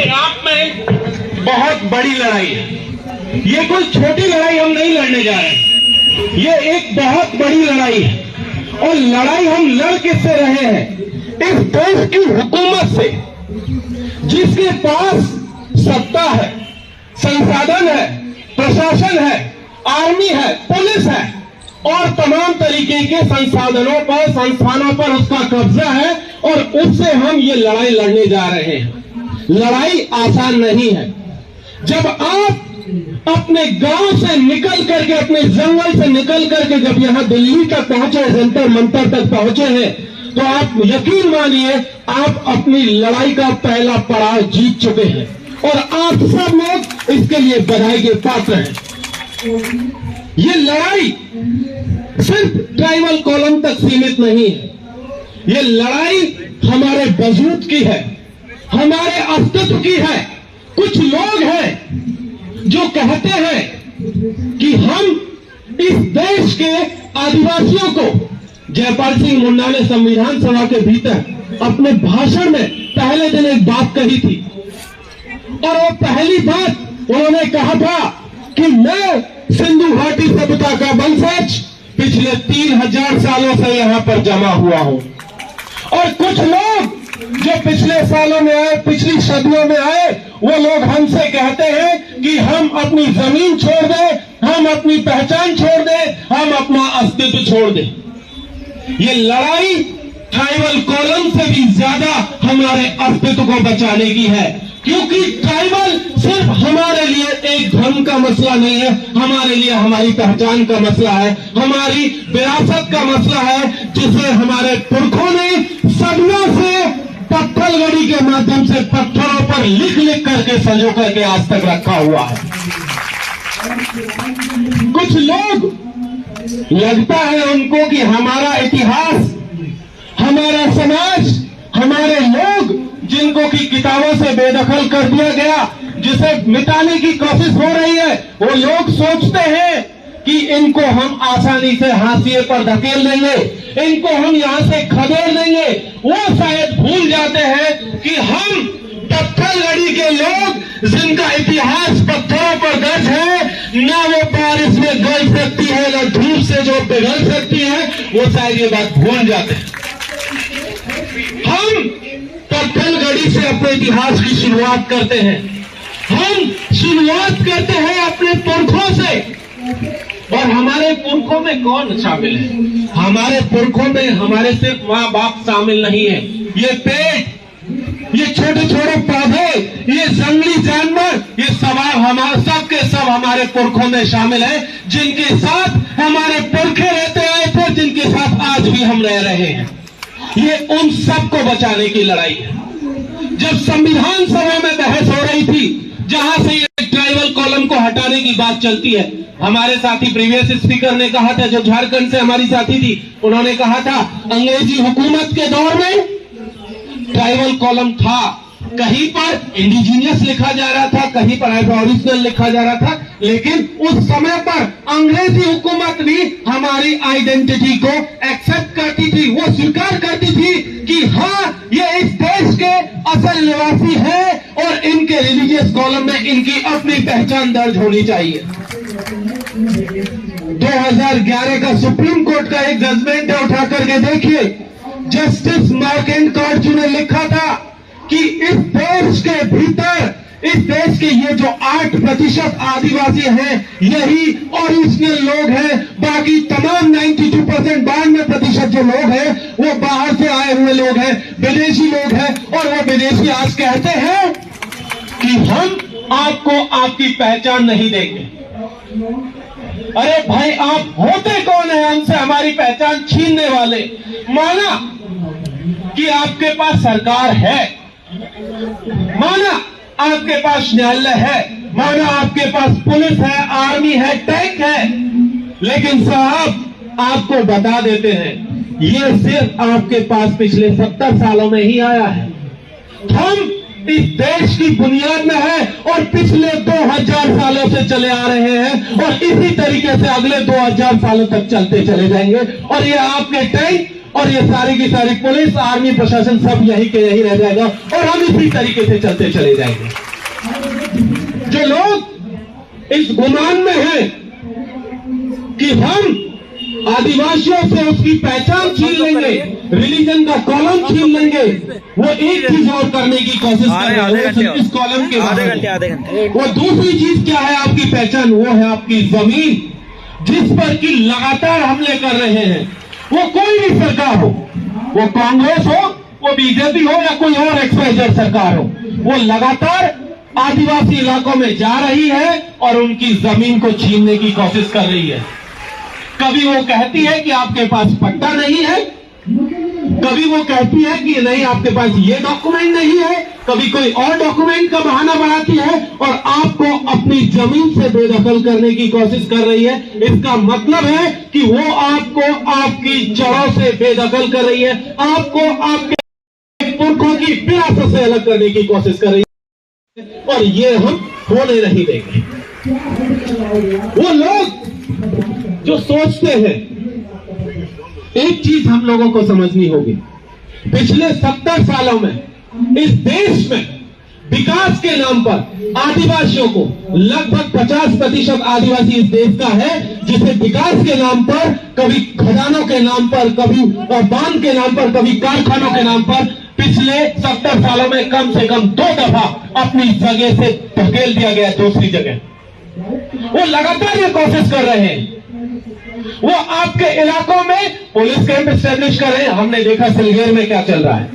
अपने आप में बहुत बड़ी लड़ाई है। ये कोई छोटी लड़ाई हम नहीं लड़ने जा रहे, ये एक बहुत बड़ी लड़ाई है। और लड़ाई हम लड़ किससे रहे हैं? इस देश की हुकूमत से, जिसके पास सत्ता है, संसाधन है, प्रशासन है, आर्मी है, पुलिस है और तमाम तरीके के संसाधनों पर, संस्थानों पर उसका कब्जा है, और उससे हम ये लड़ाई लड़ने जा रहे हैं। लड़ाई आसान नहीं है। जब आप अपने गांव से निकल करके, अपने जंगल से निकल करके जब यहां दिल्ली तक पहुंचे, जंतर मंतर तक पहुंचे हैं, तो आप यकीन मानिए आप अपनी लड़ाई का पहला पड़ाव जीत चुके हैं और आप सब लोग इसके लिए बधाई के पात्र हैं। ये लड़ाई सिर्फ ट्राइबल कॉलम तक सीमित नहीं है, ये लड़ाई हमारे वजूद की है, हमारे अस्तित्व की है। कुछ लोग हैं जो कहते हैं कि हम इस देश के आदिवासियों को, जयपाल सिंह मुंडा ने संविधान सभा के भीतर अपने भाषण में पहले दिन एक बात कही थी, और वो पहली बात उन्होंने कहा था कि मैं सिंधु घाटी सभ्यता का वंशज पिछले 3000 सालों से यहां पर जमा हुआ हूं। और कुछ लोग जो पिछले सालों में आए, पिछली सदियों में आए, वो लोग हमसे कहते हैं कि हम अपनी जमीन छोड़ दें, हम अपनी पहचान छोड़ दें, हम अपना अस्तित्व छोड़ दें। ये लड़ाई ट्राइबल कॉलम से भी ज्यादा हमारे अस्तित्व को बचाने की है, क्योंकि ट्राइबल सिर्फ हमारे लिए एक धर्म का मसला नहीं है, हमारे लिए हमारी पहचान का मसला है, हमारी विरासत का मसला है, जिसे हमारे पुरखों ने सदियों से पत्थलगड़ी के माध्यम से पत्थरों पर लिख लिख करके संजो करके आज तक रखा हुआ है। कुछ लोग लगता है उनको कि हमारा इतिहास, हमारा समाज, हमारे लोग जिनको की किताबों से बेदखल कर दिया गया, जिसे मिटाने की कोशिश हो रही है, वो लोग सोचते हैं कि इनको हम आसानी से हाशिए पर धकेल देंगे, इनको हम यहां से खदेड़ देंगे। वो शायद भूल जाते हैं कि हम पत्थलगड़ी के लोग, जिनका इतिहास पत्थरों पर दर्ज है, ना वो बारिश में गल सकती है, ना धूप से जो पिघल सकती है, वो शायद ये बात भूल जाते हैं। हम पत्थलगड़ी से अपने इतिहास की शुरुआत करते हैं, हम शुरुआत करते हैं अपने पुरखों से। और हमारे पुरखों में कौन शामिल है? हमारे पुरखों में हमारे सिर्फ माँ बाप शामिल नहीं है, ये पेड़, ये छोटे छोटे पौधे, ये जंगली जानवर, ये सब हमारे सब के सब हमारे पुरखों में शामिल है, जिनके साथ हमारे पुरखे रहते आए थे, जिनके साथ आज भी हम रह रहे हैं। ये उन सबको बचाने की लड़ाई है। जब संविधान सभा में बहस हो रही थी, जहां से ये ट्राइबल कॉलम को हटाने की बात चलती है, हमारे साथी प्रीवियस स्पीकर ने कहा था, जो झारखंड से हमारी साथी थी, उन्होंने कहा था अंग्रेजी हुकूमत के दौर में ट्राइबल कॉलम था, कहीं पर इंडिजीनियस लिखा जा रहा था, कहीं पर एबोरिजिनल लिखा जा रहा था, लेकिन उस समय पर अंग्रेजी हुकूमत भी हमारी आइडेंटिटी को एक्सेप्ट करती थी, वो स्वीकार करती थी कि हाँ, ये इस देश के असल निवासी हैं और इनके रिलीजियस कॉलम में इनकी अपनी पहचान दर्ज होनी चाहिए। 2011 का सुप्रीम कोर्ट का एक जजमेंट है, उठा करके देखिए। जस्टिस मार्केंड कॉर्ट ने लिखा था कि इस देश के भीतर, इस देश के ये जो 8% आदिवासी हैं, यही ओरिजिनल लोग हैं। बाकी तमाम 92%, 92% जो लोग हैं, वो बाहर से आए हुए लोग हैं, विदेशी लोग हैं। और वो विदेशी आज कहते हैं कि हम आपको आपकी पहचान नहीं देंगे। अरे भाई, आप होते कौन है हमसे हमारी पहचान छीनने वाले? माना कि आपके पास सरकार है, माना आपके पास न्यायालय है, माना आपके पास पुलिस है, आर्मी है, टैंक है, लेकिन साहब आपको बता देते हैं, ये सिर्फ आपके पास पिछले 70 सालों में ही आया है। हम इस देश की बुनियाद में है और पिछले 2000 सालों से चले आ रहे हैं और इसी तरीके से अगले 2000 सालों तक चलते चले जाएंगे। और ये आपके टैंक, और ये सारी की सारी पुलिस, आर्मी, प्रशासन सब यही के यही रह जाएगा और हम इसी तरीके से चलते चले जाएंगे। जो लोग इस गुमान में हैं कि हम आदिवासियों से उसकी पहचान छीन लेंगे, रिलीजन का कॉलम छीन लेंगे, वो एक चीज और करने की कोशिश कर रहे हैं इस कॉलम के बारे। वो दूसरी चीज क्या है आपकी पहचान? वो है आपकी जमीन, जिस पर कि लगातार हमले कर रहे हैं। वो कोई भी सरकार हो, वो कांग्रेस हो, वो बीजेपी हो या कोई और XYZ सरकार हो, वो लगातार आदिवासी इलाकों में जा रही है और उनकी जमीन को छीनने की कोशिश कर रही है। कभी वो कहती है कि आपके पास पट्टा नहीं है, कभी वो कहती है कि नहीं आपके पास ये डॉक्यूमेंट नहीं है, कभी कोई और डॉक्यूमेंट का बहाना बनाती है और आपको अपनी जमीन से बेदखल करने की कोशिश कर रही है। इसका मतलब है कि वो आपको आपकी जड़ों से बेदखल कर रही है, आपको आपके पुरखों की विरासत से अलग करने की कोशिश कर रही है और ये हम होने नहीं देंगे। वो लोग जो सोचते हैं, एक चीज हम लोगों को समझनी होगी, पिछले 70 सालों में इस देश में विकास के नाम पर आदिवासियों को, लगभग 50% आदिवासी इस देश का है, जिसे विकास के नाम पर, कभी खजानों के नाम पर, कभी बांध के नाम पर, कभी कारखानों के नाम पर पिछले 70 सालों में कम से कम 2 दफा अपनी जगह से धकेल दिया गया दूसरी जगह। वो लगातार ये कोशिश कर रहे हैं। वो आपके इलाकों में पुलिस कैंप एस्टेब्लिश कर रहे हैं। हमने देखा सिलगेर में क्या चल रहा है,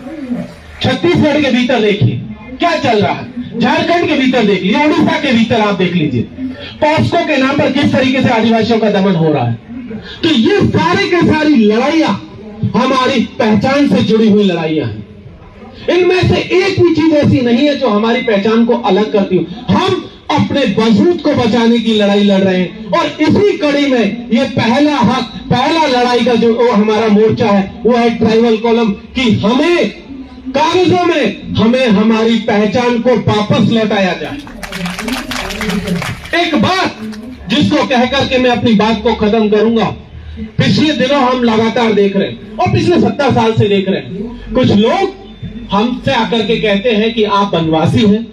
छत्तीसगढ़ के भीतर देखिए क्या चल रहा है, झारखंड के भीतर देख लीजिए, उड़ीसा के भीतर आप देख लीजिए, पॉस्को के नाम पर किस तरीके से आदिवासियों का दमन हो रहा है। तो ये सारी की सारी लड़ाइयां हमारी पहचान से जुड़ी हुई लड़ाइयां हैं। इनमें से एक भी चीज ऐसी नहीं है जो हमारी पहचान को अलग करती हो। हम अपने वजूद को बचाने की लड़ाई लड़ रहे हैं और इसी कड़ी में ये पहला लड़ाई का जो हमारा मोर्चा है वो है ट्राइबल कॉलम, कि हमें कागजों में हमें हमारी पहचान को वापस लौटाया जाए। एक बात जिसको कहकर के मैं अपनी बात को खत्म करूंगा, पिछले दिनों हम लगातार देख रहे हैं और पिछले 70 साल से देख रहे हैं, कुछ लोग हमसे आकर के कहते हैं कि आप वनवासी हैं,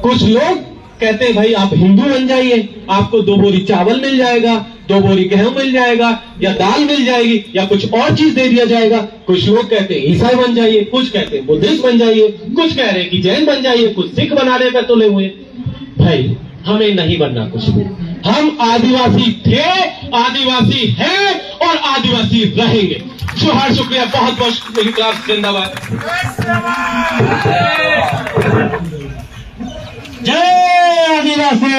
कुछ लोग कहते हैं भाई आप हिंदू बन जाइए, आपको 2 बोरी चावल मिल जाएगा, 2 बोरी गेहूं मिल जाएगा, या दाल मिल जाएगी, या कुछ और चीज दे दिया जाएगा। कुछ लोग कहते हैं ईसाई बन जाइए, कुछ कहते हैं बुद्धिस्ट बन जाइए, कुछ कह रहे हैं कि जैन बन जाइए, कुछ सिख बनाने पर तुले हुए। भाई हमें नहीं बनना कुछ भी, हम आदिवासी थे, आदिवासी हैं और आदिवासी रहेंगे। जोहार, शुक्रिया, बहुत बहुत क्लास, जिंदाबाद, जय आदिवासी।